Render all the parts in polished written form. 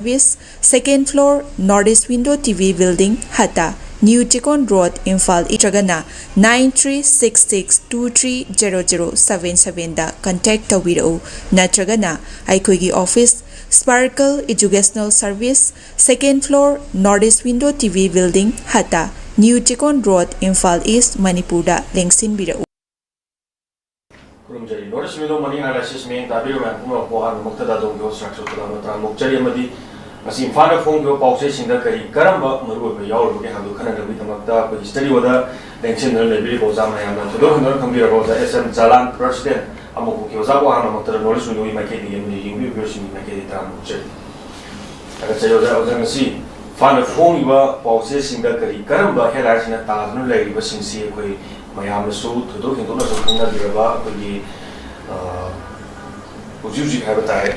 Service, second floor, Northeast Window TV Building, Hata, New Tikon Road, Imphal, Itragana, 9366230077 da contact tawirau natragana aikoigi office Sparkle Educational Service, second floor, Northeast Window TV Building, Hata, New Tikon Road, Imphal East, Manipur da lengsinbirau. Northeast Window Money Analysis main tabi man kuma pohan muktada dong go structure to the tran mukchari amadi asi fana phone go pause sinda kari karamba maru ba yaw ru ke hadu khana dabi tamakta ko study wada lensin na lebi ko jam na yamna to do khambi ro za SM JALAL president AMMOCOC ke za ko hana muktada Northeast Window i make di yemi yimi version i make di tran mukchari aga chayo za ozang si fana phone ba pause sinda kari karamba hela sina ta nu lai ba sinsi ko mayam su to do hindu na so khana diraba ko gi ujuji hai bataye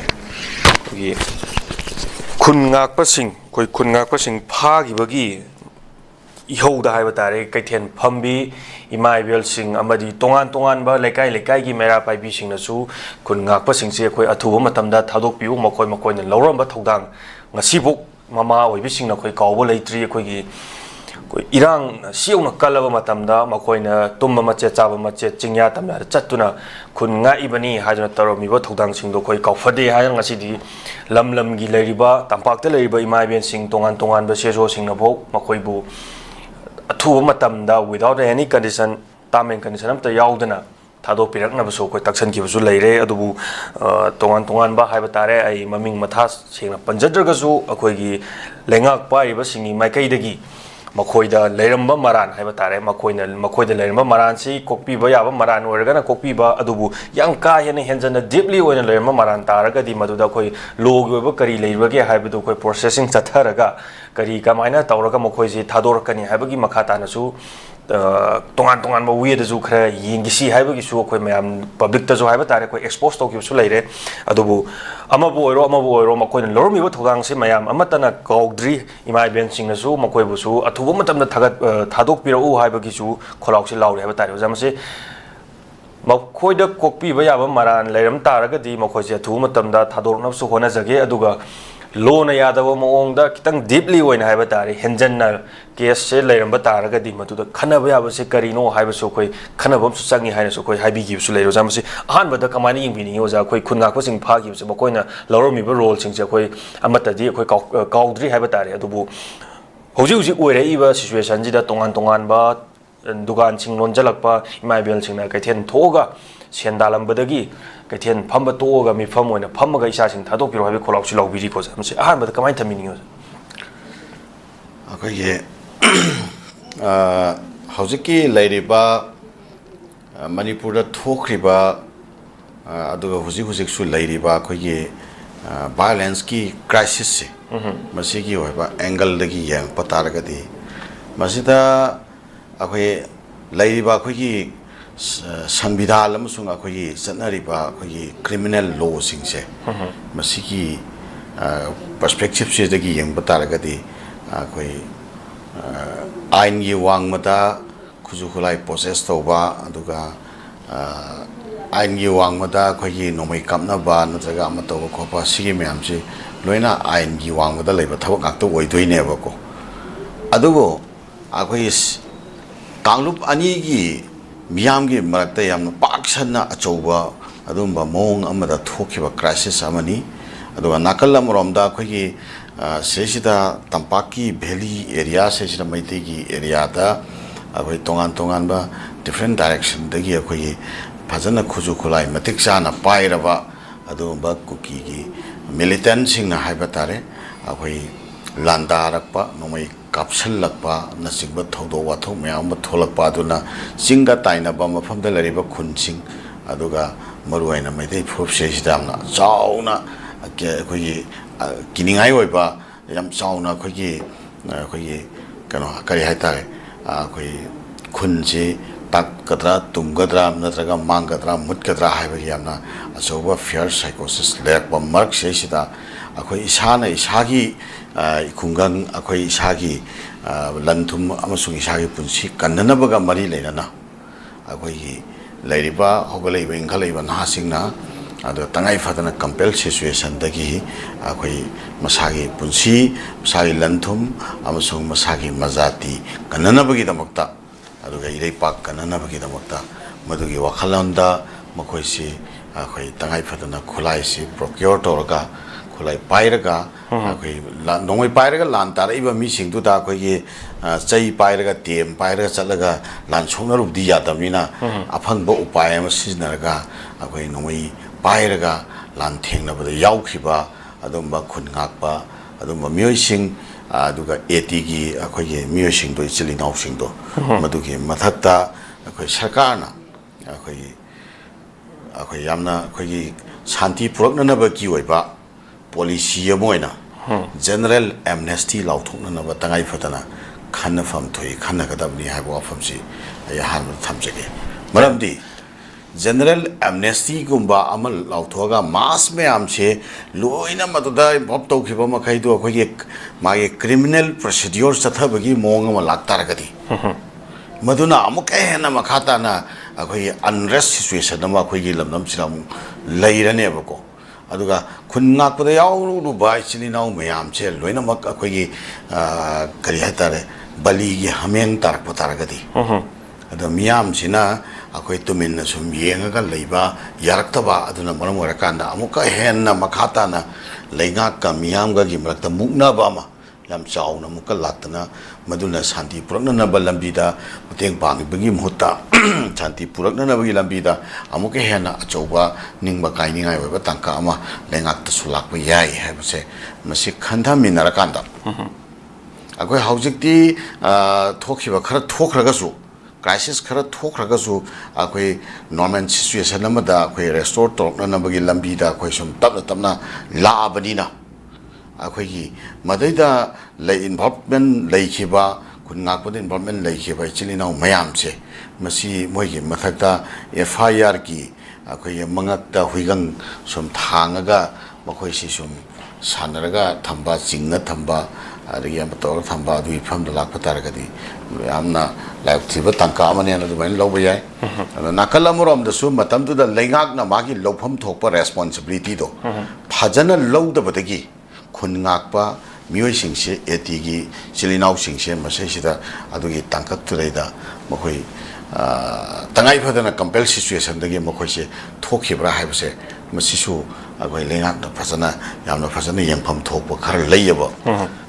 gi khun ngak pasing koi khun ngak pasing pha gi bagi ihouda hai batare kaithen phambi imai bel sing amadi tongan tongan ba lekai lekai gi mera pai bi sing na su khun ngak pasing se koi athuba matamda thadok piu makoi makoi na lawram ba thodang ngasi buk mama oi bi sing na koi kawbo leitri koi gi irang siung na kalaba matamda makoina tumma mache chaba mache chingya tamna chatuna khun nga ibani hajna taromi ba thodang sing do koi kaufade hayang asidi lam gi leriba tampak te leriba imai ben sing tongan tongan ba sejo sing na bo makoi bu athu matamda without any condition tamen condition am ta yaudana thado pirak na so koi taksan ki bu leire adubu tongan tongan ba haiba tare ai maming matha sing na panjadra su akoi gi lengak pai ba singi mai kai dagi makoida leiramba maran haiba tare makoida leiramba maran si kokpi ba yaba maran organa kokpi ba adubu yang ka hena henjana deeply oina leiramba maran taraga di maduda koi log oba kari leirage haiba koi processing chatharaga kari kamaina tawraga makoi si thadorkani haiba gi makhata na su tongan tongan ba we da ju khra yingi si haiba gi su koi mayam public ta ju haiba tare koi expose to ki su leire adubu amabu oiro makoi na lormi ba thogang si mayam amatana kaudri imai ben sing na su makoi bu su athuba matamda thagat thadok pirau haiba gi su kholauk si laure haiba tare jamase makoi da kokpi ba yaba maran leiram taraga di makoi si athuba matamda thadok na su hona jage aduga lona yadaba maongda kitang deeply oina haiba tare henjanna case se leiramba taraga di matuda khanaba yaba se karino haiba so koi khanabam su changi haina so koi haibi gi su leiro jamase ahan bada kamani yingbini oja koi khunga ko sing pha gi se makoina lawromi ba role sing se koi amata di koi kaudri haiba tare adubu hoji oire iba situation jida tongan tongan ba dugan sing lonjalakpa imaibel singna kaithen thoga sendalam badagi kaithen phamba toga mi pham oina phamaga isa sing thadok piro habi kholauk si lawbiri ko jamse ahan bada kamai thamini yo akai ye hojiki lairiba manipur da thokriba aduga hujik su lairiba khoi ye violence ki crisis se masigi hoiba angle dagi yang pataraga di masida akhoi lairiba khoi ki संविधान अखोई चनरिबा अखोई criminal law सिंगसे मसिगी perspective से दगी young बतारगदी अखोई आइन की वांगमदा खुजु खुलाई process तौबा अदुगा आइन की वांगमदा अखोई नोमै कामनाबा नत्रगा अमा तौबा खोपा सिगी म्यामसे लोइना आइन की वांगमदा लेबा थबक गाक्तो ओइदोइनेबको अदुबो अखोई कांगलुप अनी की मियाम की मरक्ता यामना पाक्सना अचौबा अदुम्बा मोंग अमदा थोखिबा क्राइसिस अमनी अदुगा नाकल अमरोमदा अखोगी सेसिदा तंपाकी वैली एरिया सेसिदा मैते की एरिया दा अखोई तोंगान तोंगान बा डिफरेंट डायरेक्शन दगी अखोगी फजना खुजु खुलाई मतिक जाना पाइरबा अदुम्बा कुकी की मिलिटेंट सिंगना हाइबा तारे अखोई लांदारकपा नोमै कापसलकपा नसिंग थौदो वाथौ मयाम थोलकपा दुना चिंगा ताइनबा मफमदा लरिबा खुनसिंग अदुगा मरुआइना मैदै फुप सेसिदामना चाउना अखोगी किनिंगाइ ओइबा याम चाउना अखोगी कनो करि हाइतारे अखोई खुनसे ताकद्रा तुमगद्रा नत्रगा मांगद्रा मुतगद्रा हाइबा यामना अचौबा फियर साइकोसिस लेकबा मर्क सेसिदा अखोई इसाना इसागी खुंगंग अखोई इसागी लंथुम अमसुंग इसागी पुंसी कन्ननबगा मरी लेना अखोई लेरिबा होगलेबा इंखलेबा नासिंगना ado tangai phadana compel situation dagi akhoi masagi punsi masagi lanthum amasung masagi mazati kanana bagi damakta ado ga irei pak kanana bagi damakta madugi wakhalanda makhoi si akhoi tangai phadana khulai si procure torga khulai pairaga akhoi nongoi pairaga lan tar iba mi sing tu da akhoi gi chai pairaga tem pairaga chalaga lan chongna rup di yadamina aphang bo upaya ma siznaraga akhoi nongoi pairaga lan thengna bada yaukhiba adumba khun ngakpa adumba mioi sing aduga eti gi akhoi gi mioi sing do chili nau sing do madugi mathakta akhoi sarkarna akhoi yamna akhoi gi shanti purakna na ba ki oiba policy amoina general amnesty lauthokna na ba tangai phatana khanna fam thoi khanna kadabni haibo famsi ya han thamjege maramdi general amnesty gumba amal lauthoga mass me amse loina maduda involve tawkhiba makhai do akhoi mage criminal procedure chathabagi mong ma laktaragadi maduna amuk ehna makhata na akhoi unrest situation na akhoi gi lamnam chiram leirane bako aduga khunnak pada yaw ru bai chili naw mayam che loina mak akhoi gi kari hatare bali gi hameng tarak pataragadi adu miyam sina akhoi tumin na sum yenga leiba yaraktaba aduna maram warakanda amuka henna makhata na leinga ka miyam ga gi marakta mukna ba ma lam chauna muka latna maduna shanti purakna na balambida muteng bangi bagi muhutta shanti purakna na bagi lambida amuke hena achauba ningba kainingai oiba tangka ama lengak ta sulakba yai haibase masi khanda minarakanda akoi haujikti thokhiba khara thokragasu crisis khara thokragasu akoi normal situation amada akoi restore torna na bagi lambida akoi sum tapna laabadina akhoi madaida lay involvement laikhiba khungak involvement laikhiba chili naw mayam che masi moigi mathakta FIR ki akhoi mangakta huigang sum thangaga makhoi si sum sanaraga thamba jingna thamba adagi am tor thamba du ifam da lakpa taragadi amna live thiba tangka amane na du bain loba yai nakalamuram da su matam du da laingak na magi lofam thokpa responsibility do phajana lowda badagi khungakpa mioi singse etigi chilinau singse masesida adugi tangkak tureida makhoi tangai phadana compel situation dagi makhoi se thokhibra haibse masisu agoi lengak na phasana yamna phasana yempham thokpa khar leiyaba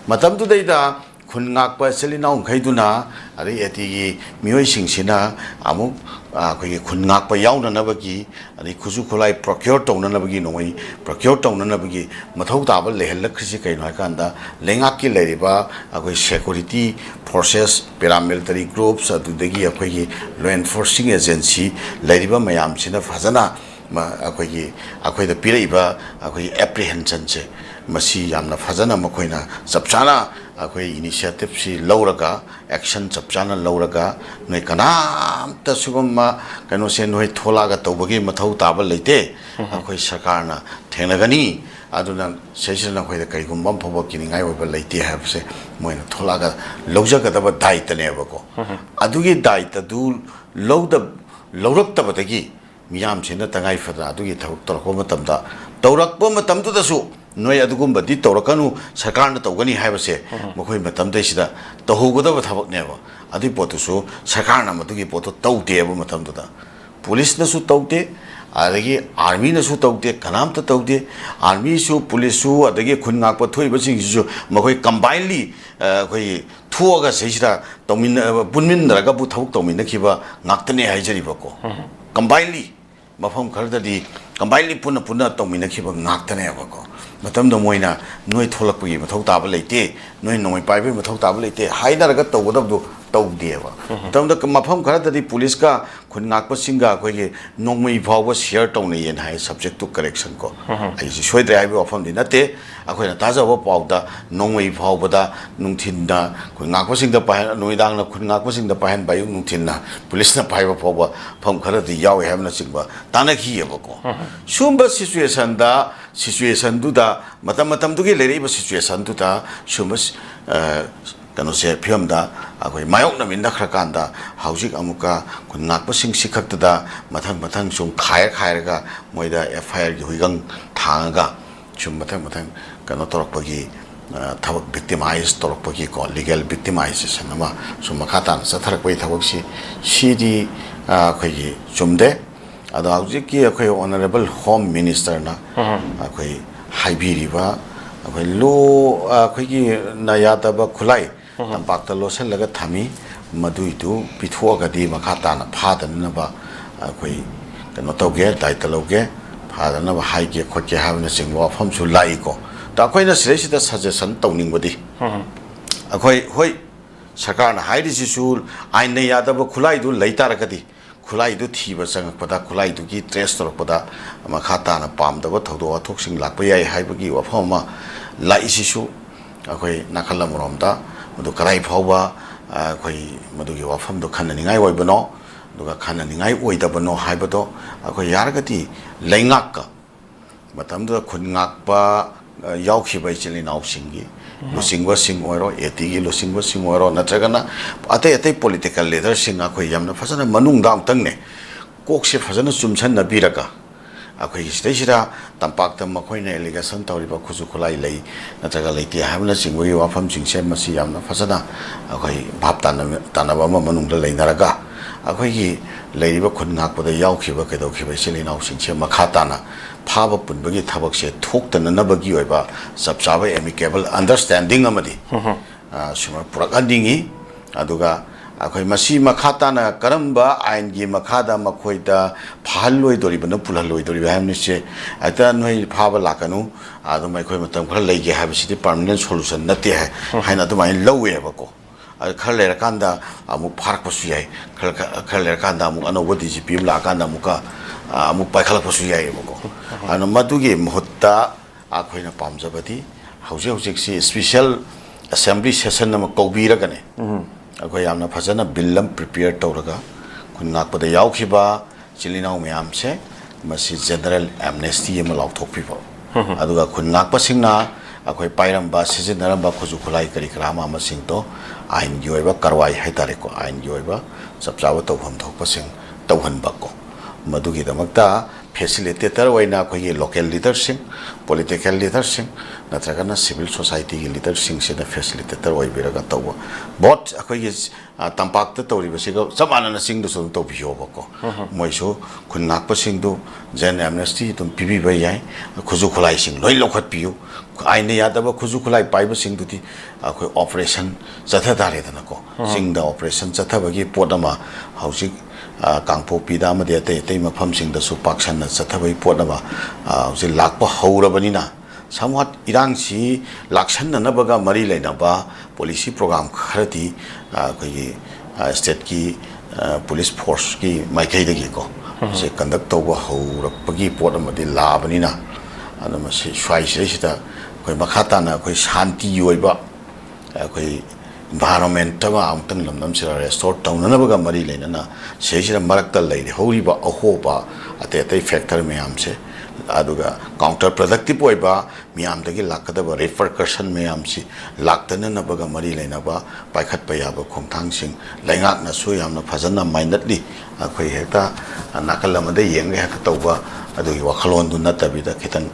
matam tu deida khungakpa chilinau khaiduna ari etigi mioi singsina amu akhoi khungakpa yauna nabagi ari khuju khulai procure tawna nabagi noi procure tawna nabagi mathau taba lehel khisi kaino kanda lengak ki leriba akhoi security forces paramilitary groups adudagi akhoi law enforcing agency leriba mayam sina phajana akhoi da piraiba akhoi apprehension che masi yamna phajana makhoina chapchana akhoi initiative si lauraga action chapchana lauraga noi kanam ta sugumma kano se noi tholaga tawbagi mathau taba leite akhoi sarkarna thenagani aduna session akhoi da kaigumba phobo kiningai oba leite habse moina tholaga lawjaga daba daita ne bako adugi daita du lawda lawrak tabadagi miyam sina tangai phada adugi thawuk torko matamda tawrakpo matamdu dasu noi adugumba di tawrakanu sarkarna tawgani haibase makhoi matamda sida tawhugodaba thabak neba adi potusu sarkarna madugi poto tawte aba matamda da police na su tawte adagi army na su tawte kanam ta tawte army su police su adagi khungakpa thoiba sing su makhoi combinedly khoi thuaga seisida tawmin punmin raga bu thawuk tawmin khiba ngaktane haijari bako combinedly mafam khardadi combinedly puna tawmin khiba ngaktane bako matamda moina noi tholakpagi mathau taba leite noi noi paibe mathau taba leite hainaraga tawgodabdu tawdeba tamda mafam kharadadi police ka khungakpa singa khoige nongmai phawba share tawne yen hai subject to correction ko ai si soidre ai ofam di nate akhoina tajaba pawda nongmai phawbada nungthinda khungakpa singda pa noidang na khungakpa singda pahan bayu nungthinna police na paiba phawba pham kharadi yawe hamna singba tanakhi yebako sumba situation du da matam dugi lereba situation du da sumas ꯀꯩꯅꯣꯁꯦ ꯐꯤꯕꯝꯗ ꯑꯩꯈꯣꯏ ꯃꯥꯌꯣꯛꯅꯃꯤꯟꯅ ꯈꯔ ꯀꯥꯟꯗ ꯍꯧꯖꯤꯛ ꯑꯃꯨꯛꯀ ꯈꯨꯟ ꯉꯥꯛꯄꯁꯤꯡꯁꯤ ꯈꯛꯇꯗ ꯃꯊꯪ ꯁꯨꯝ ꯈꯥꯏꯔꯒ ꯃꯣꯏꯗ FIR ꯒꯤ ꯍꯨꯏꯒꯪ ꯊꯥꯡꯉꯒ ꯁꯨꯝ ꯃꯊꯪ ꯀꯩꯅꯣ ꯇꯧꯔꯛꯄꯒꯤ ꯊꯕꯛ ꯚꯤꯛꯇꯤꯃꯥꯏꯖ ꯇꯧꯔꯛꯄꯒꯤꯀꯣ ꯂꯤꯒꯦꯜ ꯚꯤꯛꯇꯤꯃꯥꯏꯖꯦꯁꯟ ꯑꯃ ꯁꯨꯝ ꯃꯈꯥ ꯇꯥꯅ ꯆꯠꯊꯔꯛꯄꯒꯤ ꯊꯕꯛꯁꯤ ꯁꯤꯗꯤ ꯑꯩꯈꯣꯏꯒꯤ ꯆꯨꯝꯗꯦ ꯑꯗꯣ ꯍꯧꯖꯤꯛꯀꯤ ꯑꯩꯈꯣꯏ ꯑꯣꯅꯔꯦꯕꯜ ꯍꯣꯝ ꯃꯤꯅꯤꯁꯇꯔꯅ ꯑꯩꯈꯣꯏ ꯍꯥꯏꯕꯤꯔꯤꯕ ꯑꯩꯈꯣꯏ ꯑꯩꯈꯣꯏꯒꯤ ꯌꯥꯗꯕ ꯈꯨꯠꯂꯥꯏ ꯇꯝꯄꯥꯛꯇ ꯂꯣꯠꯁꯤꯜꯂꯒ ꯊꯝꯃꯤ ꯃꯗꯨꯏꯗꯨ ꯄꯤꯊꯣꯛꯑꯒꯗꯤ ꯃꯈꯥ ꯇꯥꯅ ꯐꯥꯗꯅꯕ ꯑꯩꯈꯣꯏ ꯀꯩꯅꯣ ꯇꯧꯒꯦ ꯗꯥꯏꯇ ꯂꯧꯒꯦ ꯐꯥꯗꯅꯕ ꯍꯥꯏꯒꯦ ꯈꯣꯠꯀꯦ ꯍꯥꯏꯕꯅꯆꯤꯡꯕ ꯋꯥꯐꯝꯁꯨ ꯂꯥꯛꯏꯀꯣ ꯑꯗꯣ ꯑꯩꯈꯣꯏꯅ ꯁꯤꯗꯩꯁꯤꯗ ꯁꯖꯦꯁꯟ ꯇꯧꯅꯤꯡꯕꯗꯤ ꯑꯩꯈꯣꯏ ꯍꯣꯏ ꯁꯔꯀꯥꯔꯅ ꯍꯥꯏꯔꯤꯁꯤꯁꯨ ꯑꯥꯏꯟꯅ ꯌꯥꯗꯕ ꯈꯨꯠꯂꯥꯏꯗꯨ ꯂꯩꯇꯥꯔꯒꯗꯤ ꯈꯨꯠꯂꯥꯏꯗꯨ ꯊꯤꯕ ꯆꯪꯉꯛꯄꯗ ꯈꯨꯠꯂꯥꯏꯗꯨꯒꯤ ꯇ꯭ꯔꯦꯁ ꯇꯧꯔꯛꯄꯗ ꯃꯈꯥ ꯇꯥꯅ ꯄꯥꯝꯗꯕ ꯊꯧꯗꯣꯛ ꯋꯥꯊꯣꯛꯁꯤꯡ ꯂꯥꯛꯄ ꯌꯥꯏ ꯍꯥꯏꯕꯒꯤ ꯋꯥꯐꯝ ꯑꯃ ꯂꯥꯛꯏꯁꯤꯁꯨ ꯑꯩꯈꯣꯏ ꯅꯥꯀꯜ ꯑꯃꯔꯣꯝꯗ ꯃꯗꯨ ꯀꯗꯥꯏ ꯐꯥꯎꯕ ꯑꯩꯈꯣꯏ ꯃꯗꯨꯒꯤ ꯋꯥꯐꯝꯗꯣ ꯈꯟꯅꯅꯤꯡꯉꯥꯏ ꯑꯣꯏꯕꯅꯣ ꯑꯗꯨꯒ ꯈꯟꯅꯅꯤꯡꯉꯥꯏ ꯑꯣꯏꯗꯕꯅꯣ ꯍꯥꯏꯕꯗꯣ ꯑꯩꯈꯣꯏ ꯌꯥꯔꯒꯗꯤ ꯂꯩꯉꯥꯛꯀ ꯃꯇꯝꯗꯨꯗ ꯈꯨꯟ ꯉꯥꯛꯄ ꯌꯥꯎꯈꯤꯕ ꯏꯆꯤꯜ ꯏꯅꯥꯎꯁꯤꯡꯒꯤ ꯂꯨꯆꯤꯡꯕꯁꯤꯡ ꯑꯣꯏꯔꯣ AT ꯒꯤ ꯂꯨꯆꯤꯡꯕꯁꯤꯡ ꯑꯣꯏꯔꯣ ꯅꯠꯇ꯭ꯔꯒꯅ ꯑꯇꯩ ꯄꯣꯂꯤꯇꯤꯀꯦꯜ ꯂꯤꯗꯔꯁꯤꯡ ꯑꯩꯈꯣꯏ ꯌꯥꯝꯅ ꯐꯖꯅ ꯃꯅꯨꯡꯗ ꯑꯝꯇꯪꯅꯦ ꯀꯣꯛꯁꯦ ꯐꯖꯅ ꯆꯨꯝꯁꯟꯅꯕꯤꯔꯒ ꯑꯩꯈꯣꯏꯒꯤ ꯁꯤꯗꯩꯁꯤꯗ ꯇꯝꯄꯥꯛꯇ ꯃꯈꯣꯏꯅ ꯑꯦꯂꯤꯒꯦꯁꯟ ꯇꯧꯔꯤꯕ ꯈꯨꯠꯁꯨ ꯈꯨꯠꯂꯥꯏ ꯂꯩ ꯅꯠꯇ꯭ꯔꯒ ꯂꯩꯇꯦ ꯍꯥꯏꯕꯅꯆꯤꯡꯕꯒꯤ ꯋꯥꯐꯝꯁꯤꯡꯁꯦ ꯃꯁꯤ ꯌꯥꯝꯅ ꯐꯖꯅ ꯑꯩꯈꯣই ꯚꯥꯞ ꯇꯥꯅꯕ ꯑꯃ ꯃꯅꯨꯡꯗ ꯂꯩꯅꯔꯒ ꯑꯩꯈꯣꯏꯒꯤ ꯂꯩꯔꯤꯕ ꯈꯨꯟ ꯉꯥꯛꯄꯗ ꯌꯥꯎꯈꯤꯕ ꯀꯩꯗꯧꯈꯤꯕ ꯏꯆꯤꯜ ꯏꯅꯥꯎꯁꯤꯡꯁꯦ ꯃꯈꯥ ꯇꯥꯅ ꯐꯥꯕ ꯄꯨꯟꯕꯒꯤ ꯊꯕꯛꯁꯦ ꯊꯣꯛꯇꯅꯅꯕꯒꯤ ꯑꯣꯏꯕ ꯆꯞ ꯆꯥꯕ ꯑꯦꯃꯤꯀꯦꯕꯜ ꯑꯟꯗꯔꯁꯇꯦꯟꯗꯤꯡ ꯑꯃꯗꯤ ꯁꯨꯃꯥꯏꯅ ꯄꯨꯔꯛꯍꯟꯅꯤꯡꯉꯤ ꯑꯗꯨꯒ ꯑꯩꯈꯣꯏ ꯃꯁꯤ ꯃꯈꯥ ꯇꯥꯅ ꯀꯔꯝꯕ ꯑꯥꯏꯟꯒꯤ ꯃꯈꯥꯗ ꯃꯈꯣꯏꯗ ꯐꯥꯍꯜꯂꯣꯏꯗꯣꯔꯤꯕꯅꯣ ꯄꯨꯜꯍꯜꯂꯣꯏꯗꯣꯔꯤꯕ ꯍꯥꯏꯕꯅꯤꯁꯦ ꯍꯦꯛꯇ ꯅꯣꯏ ꯐꯥꯕ ꯂꯥꯛꯀꯅꯨ ꯑꯗꯨꯝ ꯑꯩꯈꯣꯏ ꯃꯇꯝ ꯈꯔ ꯂꯩꯒꯦ ꯍꯥꯏꯕꯁꯤꯗꯤ ꯄꯔꯃꯅꯦꯟ ꯁꯣꯂꯨꯁꯟ ꯅꯠꯇꯦ ꯍꯥꯏꯅ ꯑꯗꯨꯃꯥꯏꯅ ꯂꯧꯋꯦꯕꯀꯣ खर लेरकांदा अमुक फारकपसु याय खर लेरकांदा अमुक अनौबो DGP लाकांदा अमुक पाइखलपसु यायबको अन मदुगी महत्ता आखोइना पामजबदी हौजे हौजेक्सी स्पेशल असेंबली सेशन अम कौबीरगने अखोइ यामना फजना बिल अम प्रिपेयर तौरगा खुनाकपदा यावखिबा चिलिनाउ मयामसे मसी जनरल एमनेस्टी अम लाउथोकपिबो अदुगा खुनाकपसिंगना अखोइ पाइरंबा सिजनरंबा खुजु खुलाई करी क्रामा मसिंगतो आइन की ओइबा कारवाई हाइतारेको आइन की ओइबा सबचाबो तौफम थोकपसिंग तौहनबाको मदुगी दमकता फैसिलिटेटर ओइना अखोइ लोकल लीडरसिंग पॉलिटिकल लीडरसिंग नत्रगना सिविल सोसाइटी की लीडरसिंग सेना फैसिलिटेटर ओइबिरगा तौबो बोट अखोइ तंपाकता तौरिबसिगो समानना सिंगदो सो तौबियोबको मोइसो खुनाकपसिंगदो जेन एमनेस्टी तुम पिबिबा याय खुजु खुलाइसिंग लोइ लौखटपियु आइन यादब खुजु खुलाई पाइबसिंगदुति अखोइ ऑपरेशन चथदारेदनको सिंगदा ऑपरेशन चथबगी पोटमा हौसिक कांगपोपीदा अमदे अतै मफमसिंगदसु पाक्सन चथबगी पोटमा हौसिक लाक्पा हौरबनिना समवट इरांगसी लाक्सननबगा मरी लेनबा पॉलिसी प्रोग्राम खरती अखोइ स्टेट की पुलिस फोर्स की माइकैदगीको से कंडक्ट तौबा हौरपगी पोटमदि लाबनिना अदमसी स्वाइसिदा अखोइ मखाताना अखोइ शांति ओइबा अखोइ इन्वायरमेंट मा अमतंग लमदमसिरा रेस्टोर तौननबगा मरी लेनना सेसिरा मरक्ता लैरे हौरिबा अहोबा अते अते फैक्टर मयामसे अदुगा काउंटर प्रोडक्टिव ओइबा मियामदगी लाकदबा रिफरकशन मयामसि लाक्तननबगा मरी लेनबा पाइखटपा याबा खोंथांगसिंग लैंगाकनासु यामना फजना माइंडली अखोइ हेता नाकलमदे येंगे हेता तौबा अदुगी वखलोंदु नतबिदा खितंग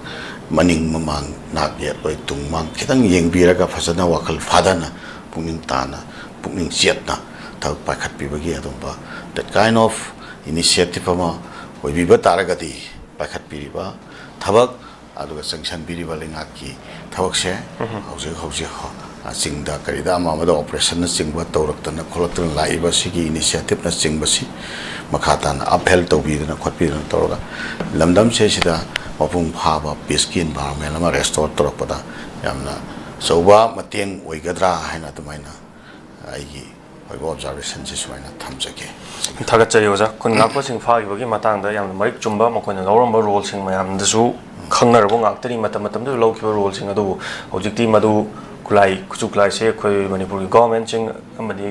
मनिंग ममांग नाक येलोय तुंगमांग खितंग येंगबिरगा फजना वखल फादना पुनिंग ताना पुनिंग चेतना थब पाइखटपिबगी अदुंबा दैट काइंड ऑफ इनिशिएटिव अमा ओइबिबा तारगदी पाइखटपिरिबा थबक अदुगा संक्शन बिरिबा लेंगाकी थबकसे हौजे हौजे चिंगदा करिदा मामदा ऑपरेशन चिंगबा तौरक्तना खोलक्तना लाइबा सिगी इनिशिएटिव ना चिंगबसी मखाताना अपहेल तौबिदना खोटबिदना तौरगा लमदम सेसिदा मपुंग फाबा पीस की एनवायरनमेंट अमा रेस्टोर तौरपदा यामना सौबा मतेंग ओइगद्रा हाइना तुमाइना आइगी ओइबा ऑब्जर्वेशन से सुमाइना थमजगे थागतचरी ओजा खुनगाको सिंग फागिबगी मतांगदा यामना मरिक चुम्बा मखोइना लौरम्बा रोल सिंग मयामदसु खंगनरबो गाक्तनी मतमतमदु लौखिबा रोल सिंग अदु हौजिक्ति मदु खुलाई खुचु खुलाई से खोइ मणिपुर गवर्नमेंट सिंग अमदि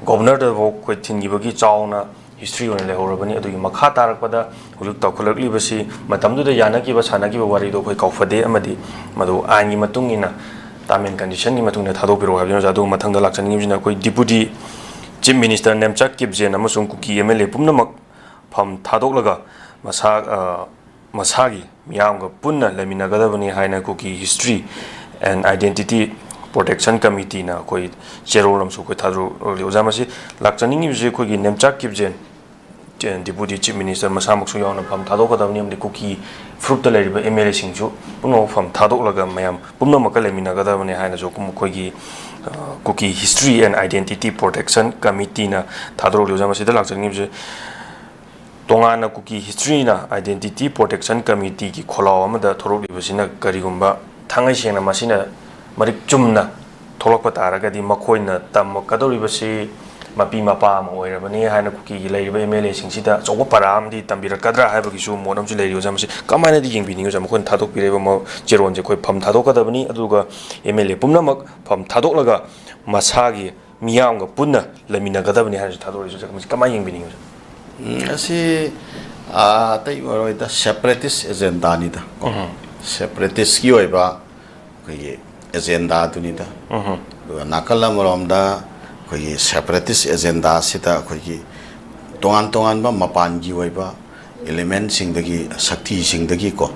गवर्नर दबो खोइ थिनगिबगी चावना हिस्ट्री होने लेहौरबनी अदुगी मखा तारकपदा हुलुक तौखलकलिबसी मतमदुदा यानगिबा सानगिबा वारिदो खोइ कौफदे अमदि मदु आइनगी मतुंगिना tamen condition ni matungna thadok biro habino jadu mathangda lakchani ngimjina koi deputy chief minister nemchak kipjen amasung kuki MLA pumnamak pham thadok laga masagi miyamga punna leminagadabani haina kuki history and identity protection committee na koi cherolam su koi thadru ojamasi lakchani ngimje koi nemchak kipjen deputy chief minister masamak su yauna pham thadok kadabni amde kuki fruit the leriba MLA singju puno pham thadok laga mayam pumna makal leminagadabani haina jokum koi gi kuki history and identity protection committee na thadro ojamasi da lakchani ngimje tongana kuki history na identity protection committee ki kholaw amada thorok libasina karigumba thangai sena masina marik chumna tholokpa taragadi makoina tam kadoribasi mapi mapa am oirabani haina kuki leiriba MLA singsida chogo param di tambirakadra haibagi su modam ju leiri ojamasi kamaina di yengbi ningo jamkon thadok bireba mo jeron je koi pham thadok kadabani aduga MLA pumnamak pham thadok laga masagi miyamga punna lamina kadabani haina thadori ju jamasi kamai yengbi ningo asi tai waroi da separatist agenda ni da separatist ki oiba koi agenda tu ni da nakala morom da koi separatist agenda sita koi tongan ba mapan gi oiba element sing dagi sakti sing dagi ko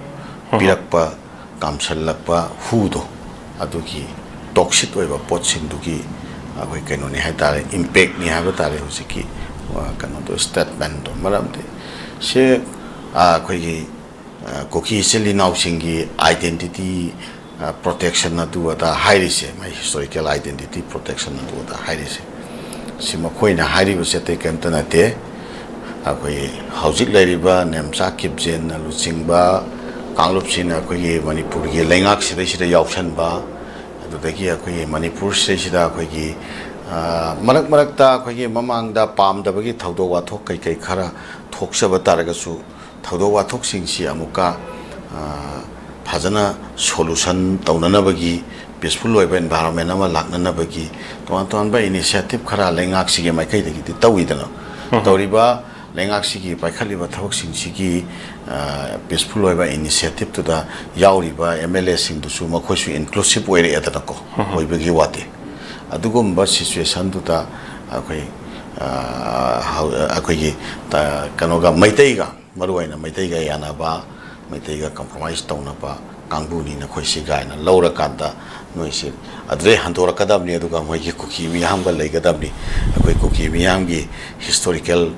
pirakpa kamsallakpa hu do adugi toxic oiba pot sing dugi koi kaino ni haitare impact ni haba tare husiki kano to statement maram de she koi koki seli now singi identity protection na tu ata hairise my historical identity protection na tu ata hairise sima koi na hairi bu sete kemta na te koi haujik leriba nemsa kipjen na luchingba kanglup sina koi manipur ge lengak sida sida yauksan ba adudagi koi manipur sida koi marak ta koi mamang da pam da bagi thaudo wa thok kai khara thoksaba taraga su thaudo wa thok sing si amuka phajana solution taunana bagi peaceful oiba environment ama laknana bagi ton ba initiative khara lengak sige mai kai dagi tawidana tawriba lengak sige paikhali ba thok sing sigi peaceful oiba initiative to da yauriba MLA sing du su makhoi su inclusive oire atana ko oibagi wate adugumba situation tu ta akoi ta kanoga maitaiga maruaina maitaiga yana ba maitaiga compromise tawna ba kangbu ni na khoi sigai na laura kanda noisi adre handora kadam ni aduga moi ki kuki miyam ga leigadam ni akoi kuki miyam gi historical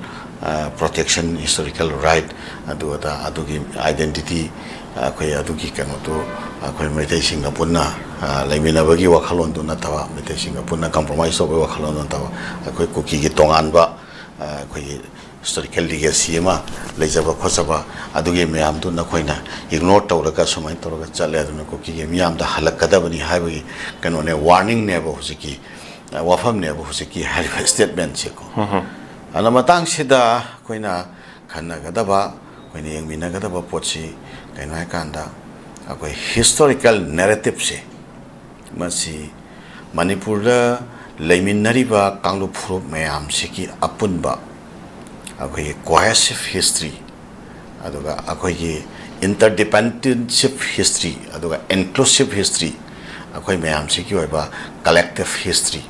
protection historical right adugi identity akoi adugi kano to akoi maitai singa punna laimina bagi wakhalon tu natawa maitai singa punna compromise obe wakhalon natawa akoi kuki gi tongan ba akoi historical legacy ma leijaba khosaba adugi miyam tu nakoina ignore tawraga somai tawraga chale aduna kuki gi miyam da halakada bani haibagi kano ne warning ne ba husiki wafam ne ba husiki hariba statement se ko ana matang sida koina khanna gadaba koina yengmina gadaba potsi kaina kanda akoi historical narrative se masi manipur da leiminariba kanglu phuru mayam siki apunba akoi cohesive history aduga akoi interdependentship history aduga inclusive history akoi mayam siki oiba collective history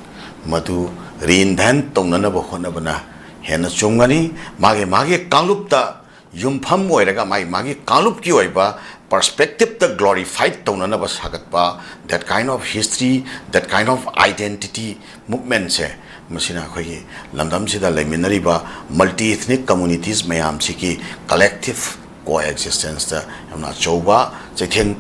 madu reinvent tongnana ba honabana hena chungani mage kalupta yumpham oiraga mage kalup ki oiba perspective the glorified tonana ba sagatpa that kind of history that kind of identity movement se masina khoi lamdam sida leminari ba multi ethnic communities mayam siki collective coexistence da amna choba chetheng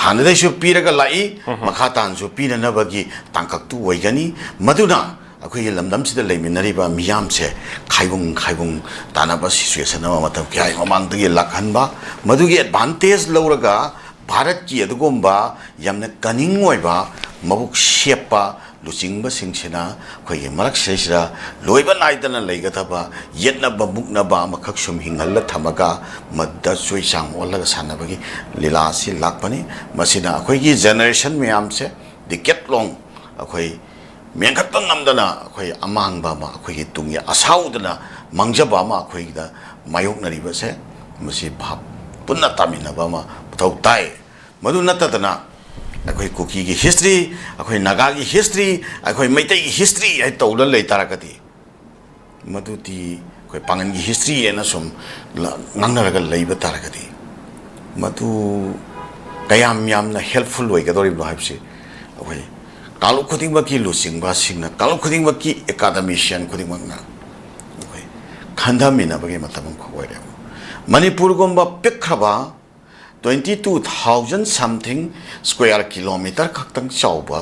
hanade shu piraga lai makhatan su pina nabagi tangkak tu oigani maduna akoi lamdam sida leiminariba miyam se khaibung tanaba situation ama matam kyai mamang dagi lakhanba madugi advantage lauraga bharat ki adugomba yamna cunning oiba mabuk shepa luchingba singsina khoi marak seisira loiba naidana leigataba yetna bamukna ba makhak sum hingalla thamaga madda choi sang olaga sanabagi lila si lakpani masina khoi gi generation miyam se decade long khoi Mengkatang namdana koi amang bama koi hitung ya asau dana mangja bama koi da mayok nari base masih bab punna tamina bama tau tai madu nata dana अखोई cookie की history अखोई नागा की history अखोई मैतै की history है तौल ले तारगदी मदुती अखोई पांगन की हिस्ट्री है ना सुम नंगनरग लेब तारगदी मदु कयाम यामना हेल्पफुल ओइगदोरिबो हाइबसे अखोई कालु खुदिंगबकी लुसिंगबा सिंगना कालु खुदिंगबकी एकाडेमिशियन खुदिंगमना अखोई खंधामिनाबगे मतम खोइरे मणिपुर गुम्बा पिखरबा 22,000 something square kilometer खक्तंग चौबा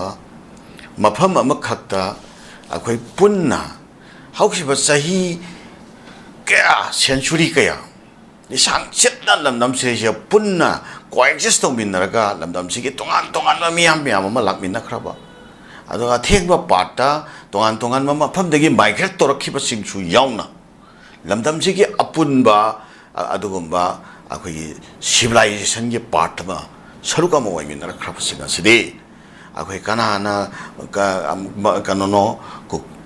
मफम अम खक्ता अखोई पुन्ना हौसिबा सही क्या सेंचुरी कया निसांग चितना लमदम से पुन्ना कोएग्जिस्ट तौमिनरगा लमदम सिगे तोंगान तोंगान मियाम मियाम अमा लाकमिनखरबा अदुगा थेगबा पार्टा तोंगान तोंगान मफमदगी माइग्रेट तोरखिबा सिंगसु यावना लमदम सिगे अपुनबा अदुगुम्बा अखोई सिविलाइजेशन के पार्ट में सरुक अमा ओइमिनरखरबसिंग सिदे अखोई कनाना कननो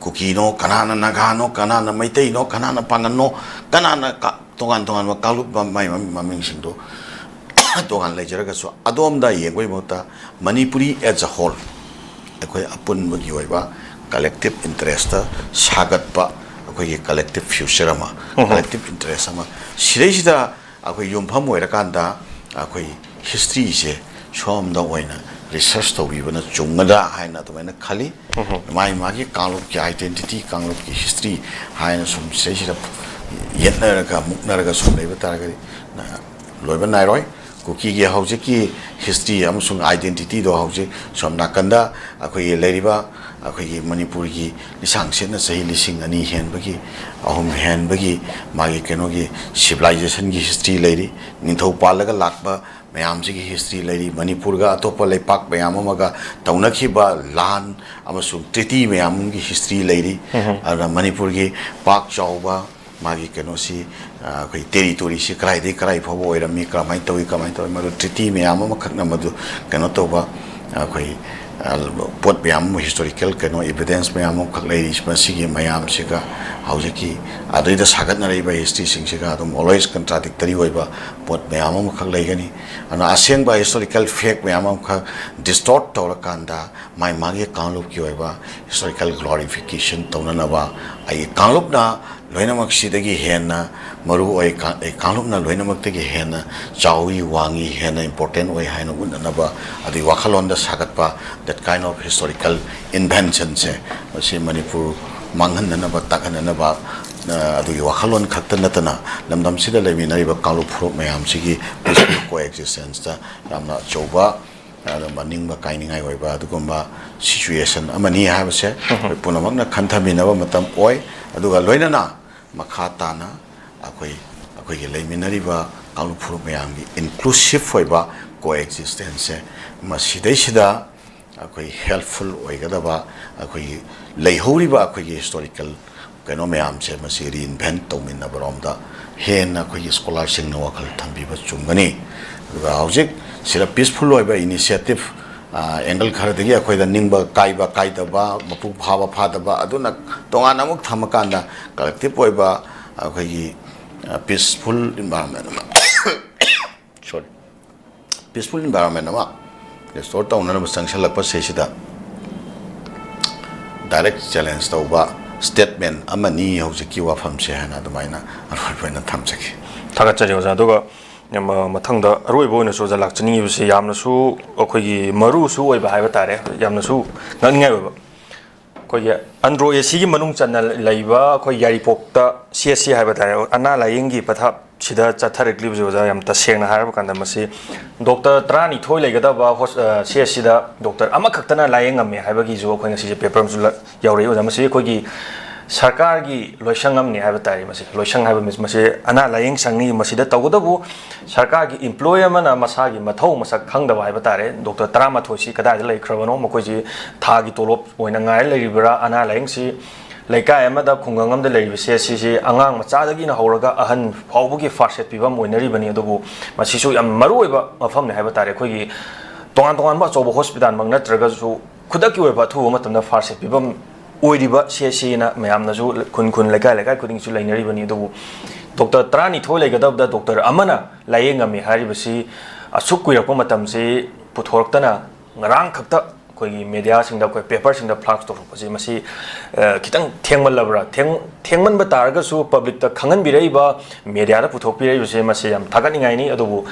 कुकीनो कनाना नागानो कनाना मैतैनो कनाना पांगनो कनाना तोगान तोगान कालुप माइ ममिंगसिंदो तोगान लेजरगसो अदोमदा येंगोइ मोता मणिपुरी एज अ होल अखोई अपुनबगी ओइबा कलेक्टिव इंटरेस्ट सागतपा अखोई कलेक्टिव फ्यूचर अमा कलेक्टिव इंटरेस्ट अमा सिदैसिदा अखोई युमफम ओइरकांदा अखोई हिस्ट्री से सोमदा ओइना रिसर्च तौबीबना चुंगदा हाइना तोमेना खाली माइ मागी कांगलुप की आइडेंटिटी कांगलुप की हिस्ट्री हाइना सुम सिदैसिदा येतनरगा मुकनरगा सुम लेबा तारगरी लोइबा नाइरोय कुकी की हौजे की हिस्ट्री अमसुंग आइडेंटिटी दो हौजे सोम नाकंदा अखोई लेरिबा अखोई मणिपुर की निसांग सेना सही लिसिंग अनि हेनबगी अहुम हेनबगी मागी केनोगी सिविलाइजेशन की हिस्ट्री लेरी निंथौ पालगा लाकबा मैम की हिस्ट्री लेरी मणिपुर का अतोप लेपाक मैम तौनखिबा लान अमसुंग ट्रिटी मैम की हिस्ट्री लेरी मणिपुर की पाक चौबा मागी केनोसी अखोई टेरिटोरी से कराइदे कराइ फावो ओइरमी कमाइ तौइ मदु ट्रिटी मैम खकना मदु केनो तौबा अखोई पोट मैम हिस्टोरिकल केनो एविडेंस मैम खक लेरी मसिगी मैम सिगा हौजेकी अदैदा सागतनरैबा हिस्ट्री सिंगसिगा अदुम ऑलवेज कंट्राडिक्टरी ओइबा पोट मैम खक लेगनी अना असेंबा हिस्टोरिकल फेक मैम खक डिस्टॉर्ट तौरकांदा माइ मागे कांगलुप की ओइबा हिस्टोरिकल ग्लोरिफिकेशन तौननबा आई कांगलुपना लोइनमक सिदगी हेना मरु ओइ कांगलुपना लोइनमकतगी हेना चाउई वांगी हेना इंपोर्टेंट ओइ हाइना उननबा अदि वाखलोंदा सागतपा that kind of historical invention से मसी मणिपुर मांगहननबा ताकहननबा अदुगी वाखलोन खक्ता नतना लमदम सिदा लेमिनरिबा कांगलुप फ्रुप मैम सिगी peaceful coexistence ता यामना चौबा मनिंगबा काइनिंगाइ ओइबा अदुगुम्बा सिचुएशन अमनी हाबसे पुनमकना खंथमिनबा मतम ओइ अदुगा लोइनना मखा ताना अखोई लेमिनरिबा कांगलुप फ्रुप मैम की इंक्लूसिव ओइबा coexistence से मसिदैसिदा अखोई हेल्पफुल ओइगदबा अखोई लेहौरिबा अखोई हिस्टोरिकल कनो मैम से मसी रीइन्वेंट तौमिनबरोमदा हेन अखोई स्कॉलर सिंगना वखल थंबीबा चुंगनी हौजिक सिरा पीसफुल ओइबा इनिशिएटिव एंगल खरदगी अखोइदा निंगबा काइबा काइदबा मपु फाबा फादबा अदुना तोंगान अमुक थमकांदा कलेक्टिव ओइबा अखोई peaceful environment sorry peaceful environment अमा रिस्टोर तौननबा संगसलकपा सेसिदा डायरेक्ट चैलेंज तौबा स्टेटमेंट अमनी हौजिकी वाफम से हना अदुमाइना अरोइबना थमजकी थागतचरी ओजा दुगा मथंगदा अरोइबो ओइना सोजा लाक्चनिबसे यामनसु अखोइगी मरुसु ओइबा हाइबा तारे यामनसु ननिङाइ ओइबा कोई अंड्रो एसी की मनुंग चन्ना लाइबा कोई यारीपोक्ता सीएससी हाइबा तारे अना लायंगी पथा सिदा चथारेक्ली बुजोजा याम तसेंगना हारबा कांदा मसी डॉक्टर 32 लेगदबा सीएससी दा डॉक्टर अमा खक्तना लायंगमे हाइबागी जो अखोइना सिजे पेपर मसु यावरे ओजा मसी कोइगी सरकार की लोइसंगमने हाइबा तारे मसी लोइसंग हाइबा मसी अना लायंग संगनी मसीदा तौगदबु सरकार की एम्प्लॉय अमना मसागी मथौ मसक खंगदबा हाइबा तारे डॉक्टर 32 सी कदाइदा लेख्रबनो मकोइजी थागी तोलोप ओइना ngaइ लेरिबरा अना लायंग सी लेकाय अमदा खुंगंगमदा लेरिबसे सिसी अंगांग मचादगिना हौरगा अहन फाउबगी फारसेट पिबम ओइनरिबनी अदुबु मसिसु याम मरुओइबा मफमने हाइबा तारे खोइगी तोंगान तोंगान बा चौबो हॉस्पिटल मंग नत्रगसु खुदकी ओइबा थु मतमदा फारसेट पिबम ओइरिबा सीएससी ना मयामनसु खुन खुन लेकाय लेकाय खुदिंगसु लेनरिबनी अदुबु डॉक्टर 32 लेगदबदा डॉक्टर अमना लायेंगमे हारिबसी असुक कुइरपो मतमसे पुथोरक्तना ngarang khakta koi media sing da koi paper sing da flash to pasi masi kitang thengmal labra thengman ba tar ga su public ta khangan bi rei ba media da puthok pi rei use masi yam thagani ngai ni adu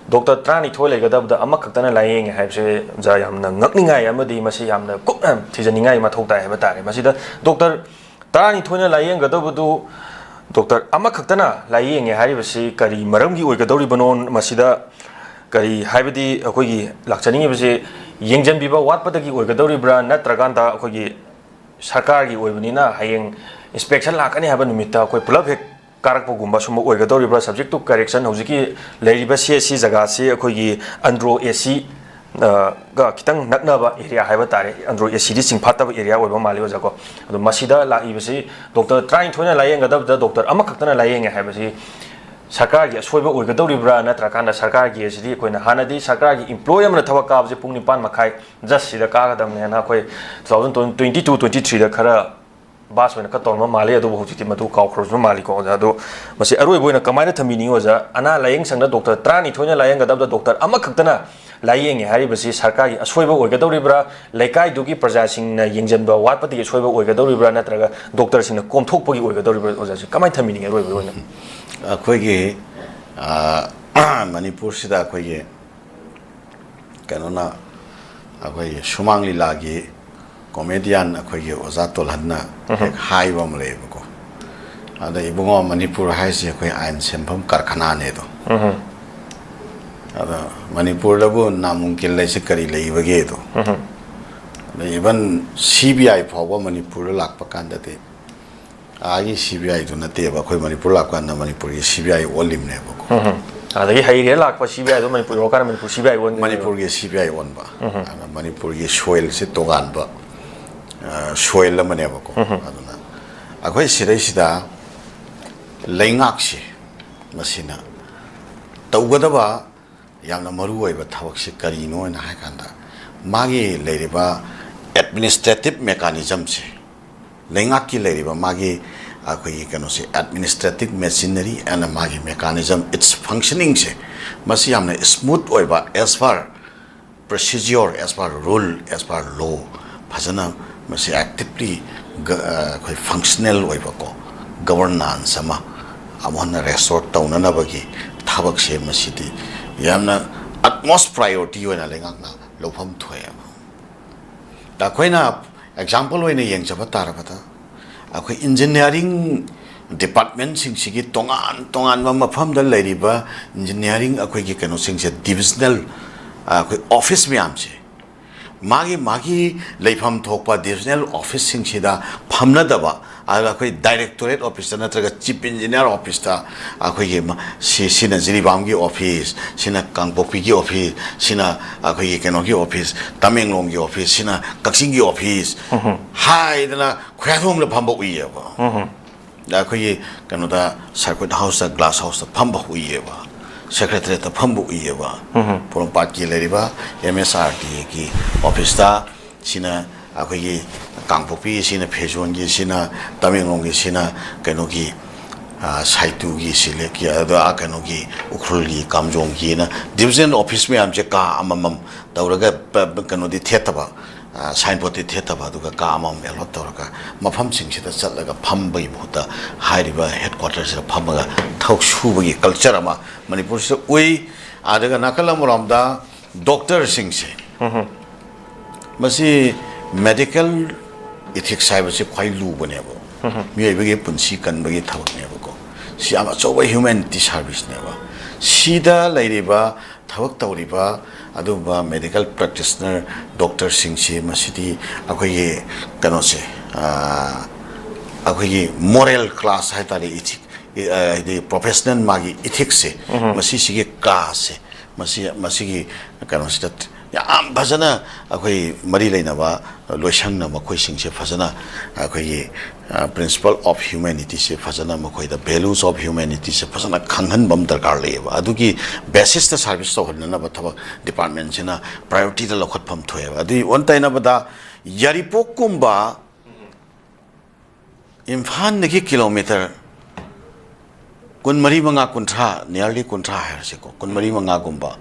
doctor trani thoi le ga da ama khakta na laing hai se ja yam na ngakni ngai amadi masi yam na kup thijani ngai ma thok tai ba tare masi da doctor trani thoi na laing ga da bu doctor ama khakta na laing hai ba si kari maram gi oi ga dori banon masi da kari haibadi akogi lakchani base yengjan biba watpadagi oigadoribra natraganda akogi sarkar gi oibnina hayeng inspection lakani haba numita akoi pulap hek karakpo gumba sum oigadoribra subject to correction hojiki leiriba CSC jaga se akogi andro AC ga kitang naknaba area haiba tare andro AC di singphataba area oiba mali ojako adu masida la ibase doctor trying thoina layeng gadab da doctor ama khaktana layeng haibasi सरकार की असोब ओइगदौरिब्रा नत्रकाना सरकार की असि कोइना हानादी सरकार की employ अमना थबक काबजे पुंग निपान मखाई just सिदा कागदमने ना कोइ 2022 23 दा खरा बास होइना कतोरमा माले अदु बहुति मदु काउख्रोज माली को अदु मसे अरोय बोइना कमाइना थमिनी ओजा अना लायेंग संगदा डॉक्टर त्रानी थोइना लायेंग गदब डॉक्टर अमा खक्तना लायेंग हारिबसि सरकार की असोब ओइगदौरिब्रा लेकाई दुगी प्रजा सिंगना येंजनबा वाटपति असोब ओइगदौरिब्रा नत्रगा डॉक्टर सिंगना कोमथोकपगी ओइगदौरिब्रा ओजा कमाइ थमिनी अरोय बोइना अखोगी मणिपुर सिदा अखोगी कनोना अखोगी सुमांग लीला की कॉमेडियन अखोगी ओजा तोलहन्ना एक हाई बम लेबको अदा इबुंगो मणिपुर हाइसे अखोई आइन सेंफम कारखाना ने दो अदा मणिपुर दबो नामुमकिन लेसे करी लेबगे दो इवन CBI फावबा मणिपुर लाकपा कांदते आगे CBI तो नते बा कोई मणिपुर लाक कांदा मणिपुर की CBI ओलिम ने बको आदगी हाइरे लाक पा CBI तो मणिपुर रोकार मणिपुर CBI वन मणिपुर की CBI वन बा मणिपुर की सोइल से तोगान बा सोइल मने बको अदुना अखोई सिरै सिदा लैंगाक से मसिना तौगदबा यामना मरु ओइबा थबक से करिनो ना हाय कांदा मागे लेरिबा एडमिनिस्ट्रेटिव मेकानिज्म से लैंगाक की लेरिबा मागे अखोई कनो से एडमिनिस्ट्रेटिव मशीनरी एंड मागे मेकानिज्म इट्स फंक्शनिंग से मसी हमने स्मूथ ओइबा as per procedure as per rule as per law फजना मसी एक्टिवली अखोई फंक्शनल ओइबा को गवर्नेंस अमा अमोन रेस्टोर तौननबगी थबक से मसीदी यामना utmost priority ओइना लैंगाकना लोफम थोय दा खोइना एग्जांपल ओइने येंजबा तारबता अखोई इंजीनियरिंग डिपार्टमेंट सिंगी तोंगान तोंगान मफम द लेरिबा इंजीनियरिंग अखोई की कनो सिंग से डिविजनल अखोई ऑफिस म्याम से मागी मागी लेफम थोकपा डिविजनल ऑफिस सिंगसिदा फमनदबा अखोई डायरेक्टोरेट ऑफिस नत्रगा चीफ इंजीनियर ऑफिस ता अखोई सिना जिरीबाम की ऑफिस सिना कांगपोपी की ऑफिस सिना अखोई कनो की ऑफिस तमेंगलोंग की ऑफिस सिना कक्सिंग की ऑफिस हाय दना ख्याथोम ल फम्बो उइयबा अखोई कनो दा सर्किट हाउस ग्लास हाउस फम्बो उइयबा सेक्रेटरीट फम्बो उइयबा पोरमपाट की लेरिबा MSRD की ऑफिस ता सिना अखोई कांगपोपी सिना फेजोन की सिना तमेंगलोंग की सिना कनो की साइटू की सिले की अदा कनो की उखरुल की कामजोंग की ना डिवीजन ऑफिस में आमचे का अमम तौरगा कनो दी थेतबा साइन बोर्ड दी थेतबा दुगा का अमम एलो तौरगा मफम सिंगसिदा चलगा फमबई मुता हाइरिबा हेडक्वार्टर से फमगा थौक सुबगी कल्चर अमा मणिपुर से उई आदगा नाकलमरमदा डॉक्टर सिंग से मसी मेडिकल इथिक्स हाइबसे ख्वाइ लुबनेबो मियबगे पुंसी कनबगे थबकनेबको सि आमा चौबा ह्युमैनिटी सर्विस नेबा सीधा लैरिबा थबक तौरिबा अदुबा मेडिकल प्रैक्टिशनर डॉक्टर सिंगसे मसिदी अखोई कनो से अखोई मोरल क्लास है तारे इथिक द प्रोफेशनल मागी इथिक्स से मसी सिगे क्लास से मसी कनो से याम फजना अखोई मरी लेनबा लोइसंगना मखोई सिंगसे फजना अखोई प्रिंसिपल ऑफ ह्यूमैनिटी से फजना मखोई द वैल्यूज ऑफ ह्यूमैनिटी से फजना खंगन बम दरकार लेबा अदुगी बेसिस द सर्विस तो हनना बथबा डिपार्टमेंट सेना प्रायोरिटी द लखतफम थोएबा अदु वन ताइना बदा यारिपोक कुंबा इम्फान नगी किलोमीटर कुन मरी मंगा कुंठा नियरली कुंठा है से को कुन मरी मंगा गुंबा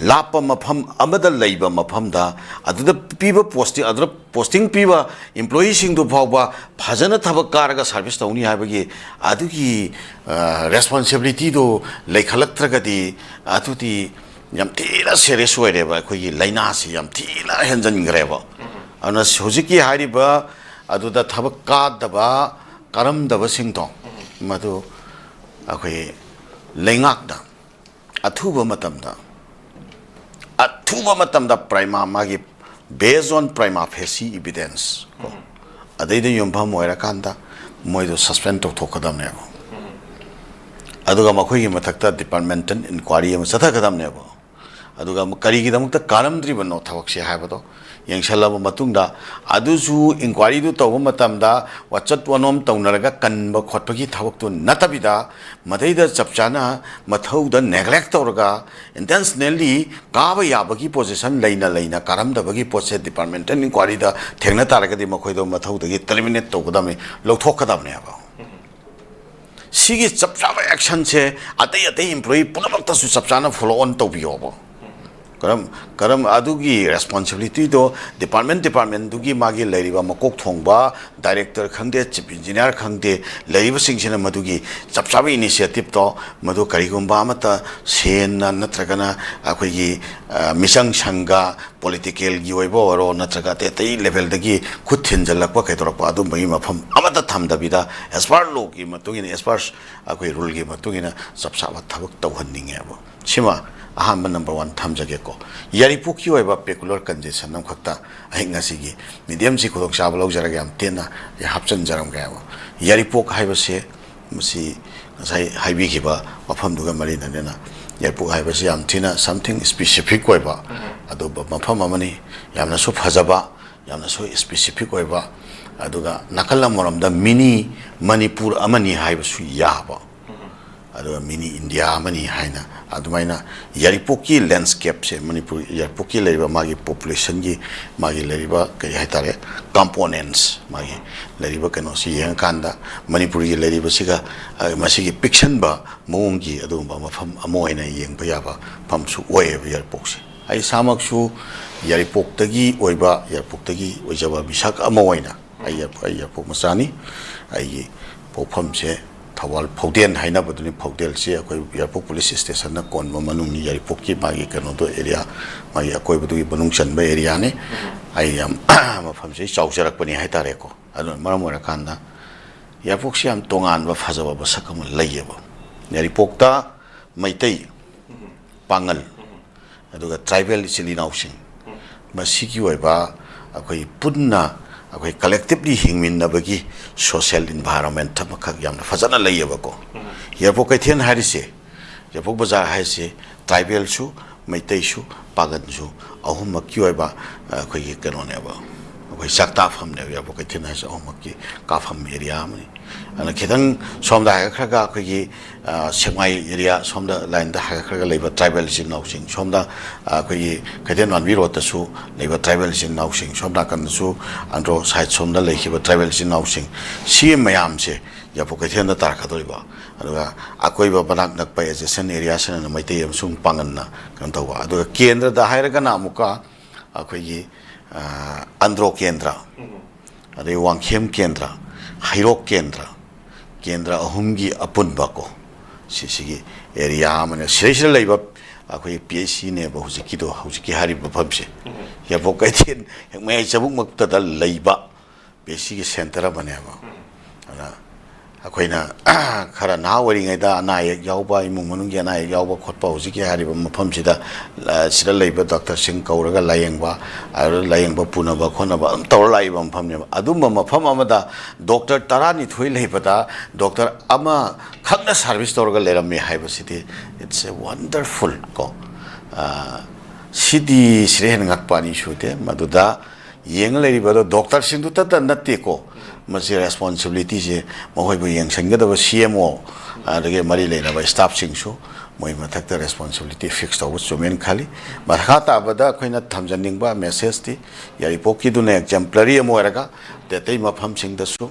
लाप मफम अमदा लैब मफमदा अदुदा पीबा पोस्टिंग अदुदा पोस्टिंग पीबा एम्प्लॉई सिंग दु फावबा फजन थबक कारगा सर्विस तौनी हाबगी अदुगी रेस्पॉन्सिबिलिटी दो लेखलक्त्रगदी अदुदी यम थीना सीरियस ओइरेबा अखोगी लाइना से यम थीना हेंजनग्रेबा अना होजिकी हारिबा अदुदा थबक कादबा करमदबा सिंगतो मदु अखोई लेंगाकदा अथुबा मतमदा प्राइमा मागी based on prima facie evidence adai yompham moira kanda moido suspend to thokadam ne aduga makhoi gi mathakta departmental inquiry am satha kadam ne aduga kari gi damukta karamdri bano thawak se haibado yengsalaba matungda aduju inquiry du tawba matamda wachat wanom tawnaraga kanba khotpagi thawak tu natabida madaida chapchana mathauda neglect tawraga intentionally kaba yabagi position laina karamdabagi posse departmental inquiry da thengna taragadi makhoido mathaudagi terminate tawgadame lothokadam ne aba sigi chapchaba action se atai employee punamakta su chapchana follow on tawbiyobo karam adugi responsibility do department dugi magi leriba makok thongba director khangde chief engineer khangde leriba singsina madugi chapchabi initiative to madu karigumba amata sen natragana akoigi misang sanga political gi oibo oro natraga te level dagi khut thinjalakpa kaitorapa adu mai mafam amata thamdabida as far law gi matungina as far akoi rule gi matungina chapchaba thabak tawhanninge abo sima aham number 1 thamjage ko yaripuki oiba peculiar congestion nam khakta ahingasi medium si khudok chaba lawjaraga am tena ya hapchan jaram ga yaripok haibase musi sai haibi khiba mafam duga mari na yaripok haibase am thina something specific oiba adu mafam amani yamna so phajaba yamna so specific oiba aduga nakalla moramda mini manipur amani haibasu yaba aduga mini india amani haina adumaina yaripoki landscape se manipur yaripoki leriba magi population gi magi leriba kari haitare components magi leriba kano si yang kanda manipur gi leriba siga masigi fiction ba mongi adumba mafam amoina yeng ba yaba pamsu oye yaripok se ai samak su yaripok tagi oiba yaripok tagi ojaba bisak amoina ai yaripok masani ai popam se thawal phawden haina baduni phawdel se akoi yarpok police station na kon manung ni yarpok ki magi kano do area magi akoi badu banung chanba area ne ai am mafam se chaujarak pani haitare ko adu maramora kanda yarpok se am tongan ba phajaba ba sakam layeba yarpok ta maitai pangal aduga tribal silinausing masiki oiba akoi punna akoi collectively hingminnabagi social environment thamakak yamna fajana layebako yarpok kaithen harise yarpok bazar haise tribal su maitai su pagan su ahum makki oiba akoi kano ne ba akoi sakta pham ne yarpok kaithen haise ahum makki ka pham area mani ana khedang somda khraga akoi semai area somda line da khraga leiba tribal sin nausing somda akoi kaithen wanbi rot su leiba tribal sin nausing somda kan su andro side somda leiba tribal sin nausing si mayam se yarpok kaithen da tar khadoriba aduga akoi ba banak nak pa adjacent area san na maitai am sung pangan na kan tawa aduga kendra da hairaga na amuka akoi andro kendra ade wangkhem kendra hairok kendra ahumgi apunba ko sigi area mane sirishla leiba akoi PSC ne ba hujiki do hujiki hari ba phamse ya bokaithin mai chabuk makta da leiba PSC gi center bane ba ana akoina khara na wari ngai da na ye yauba imung manung ge na ye yauba khotpa hujiki hari ba mapham sida sida leiba doctor sing kauraga layengba ar layengba puna ba khona ba tor lai ba mapham ne adum mapham amada doctor tarani thui leibada doctor ama khakna service torga lerami haiba sidi it's a wonderful ko sidi sirhen ngak pani shute maduda yeng leiba doctor sing du ta natte ko masi responsibility je mohoi bu yeng sangga da CMO adage mari leina ba staff sing su moi mathakta responsibility fix tawbu chumen khali makha tabada khoina thamjaningba message ti yari poki dune exemplary amoraga tetei mafam sing da su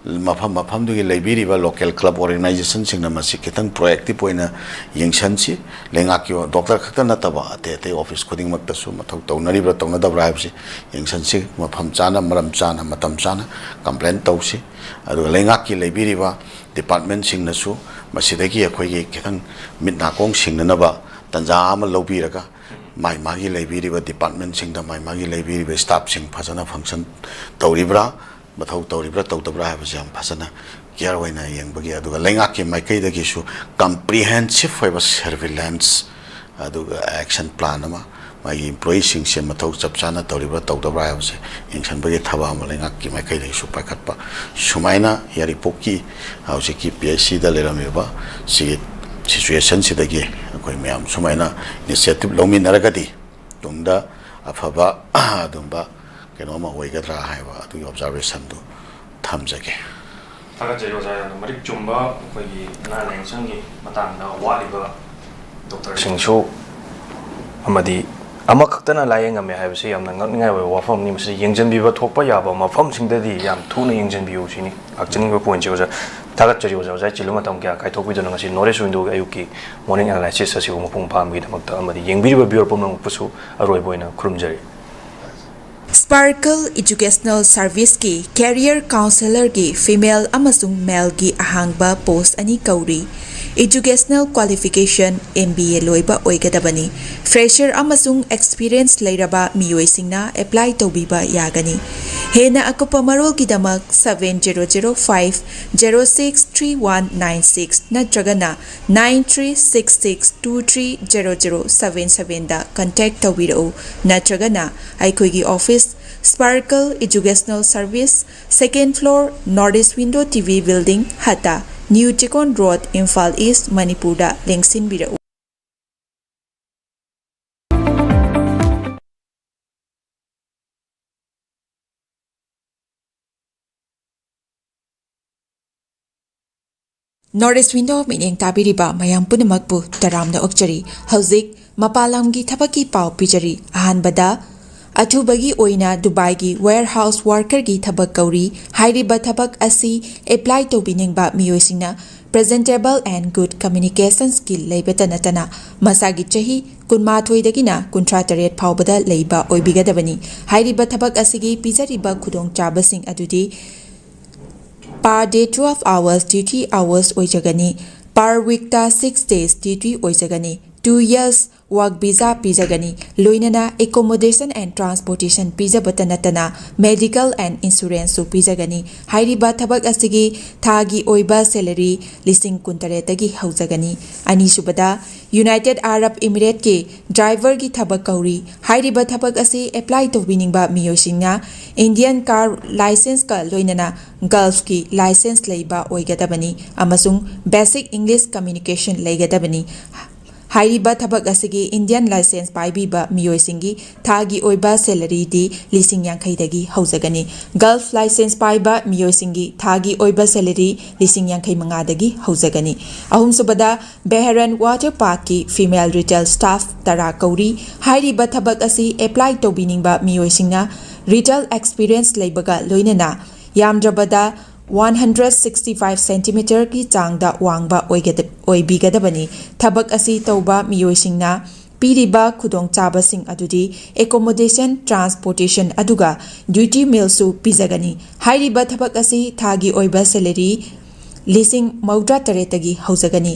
mafam du gi leibiri ba local club organization sing na masi kitang proactive poina yengsan chi lenga kyo doctor khakta na taba tetei office khuding mak ta su mathau tawnari bra tawna da bra habsi yengsan chi mafam chana maram chana matam chana complaint tawsi adu lenga ki leibiri ba department sing na su masidagi akhoi gi kitang mitna kong sing na ba tanja ama lobiraga mai magi leibiri ba department sing da mai magi leibiri ba staff sing phajana function tawribra mathau tawribra tawtabra ha bajam phajana care waina yengbagi aduga lenga ki maikai da gi su comprehensive fiber surveillance aduga action plan ama mai employee sing se mathau chapchana tawribra tawtabra ha base ingsan bagi thaba ama lenga ki maikai da su pakatpa sumaina yari poki hausi ki PIC da lerameba si situation sidagi akoi myam sumaina initiative lomi naragadi tungda afaba dumba kenoma oigadra haiba adu observation do thamjage taga jero jaya marik chumba koi na leng changi matang na waliba doctor singsu amadi ama khaktana layeng ame haibse yamna ngai wa wafam ni msi yengjan biba thokpa yaba mafam singdadi yam thuna yengjan biu sini akchning ba point joja taga jero jaya chiluma tam kya kai thokbi dona ngasi knowledge window ayuki morning analysis asi umapung pam gi damakta amadi yengbiba bior pomang pusu aroi boina khurumjari Sparkle Educational Service ki Career Counselor ki Female amasung Male ki ahangba post ani kauri Educational Qualification MBA loiba oigadabani Fresher amasung Experience leiraba miyoi singna apply tawbiba yagani Hena akupa marol ki damak 7005063196 natragana 9366230077 da contact tawbirao natragana aikoi gi office Sparkle Educational Service, 2nd floor, Northeast Window TV Building, Hata, New Tikon Road, Imphal East, Manipur da lengsin birau. Northeast Window meaning tabiriba mayam punamakpu taramna okchari, hauzik mapalamgi thapaki pau pijari, ahanbada Athubagi oina Dubai gi warehouse worker gi thabak kauri hairiba thabak asi apply to biningba miyoisina presentable and good communication skill leibeta natana masagi chahi kunmathoi dagina kuntrataret phawbada leiba oibigadabani hairiba thabak asigi pijariba khudong chabasing adudi per day 12 hours duty hours oijagani per week ta 6 days duty oijagani 2 years work visa pijagani loinana accommodation and transportation pijabata natana medical and insurance su pijagani hairiba thabak asigi thagi oiba salary lising kuntaretagi haujagani ani subada United Arab Emirates ke driver gi thabak kauri hairiba thabak asi apply to winingba miyosingna Indian car license ka loinana Gulf ki license leiba oigadabani amasung basic English communication leigadabani Hairiba thabak asigi Indian license paibiba miyoisingi thagi oiba salary di lising yankhai dagi haujagani Gulf license paiba miyoisingi thagi oiba salary lising yankhai manga dagi haujagani ahum subada Beharan Water Park ki female retail staff tara kauri hairiba thabak asi apply to biningba miyoisingna retail experience leibaga loinana yamdrabada 165 centimeter ki changda wangba oibigadabani thabak asi tauba miyoisingna piriba khudong chabasing adudi accommodation transportation aduga duty meal su pizagani hairiba thabak asi thagi oiba salary lising maudra taretagi haujagani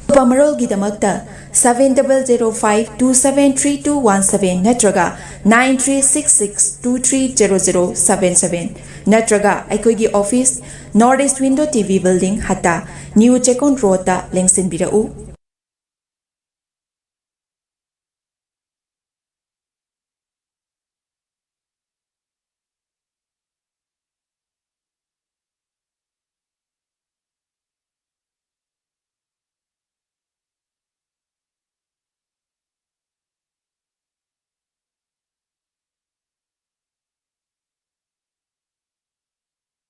Pamarol gidamakta 7005273217 natraga 9366230077 natraga aikoigi office Northeast Window TV Building Hata New Tikon Road da lengsin birau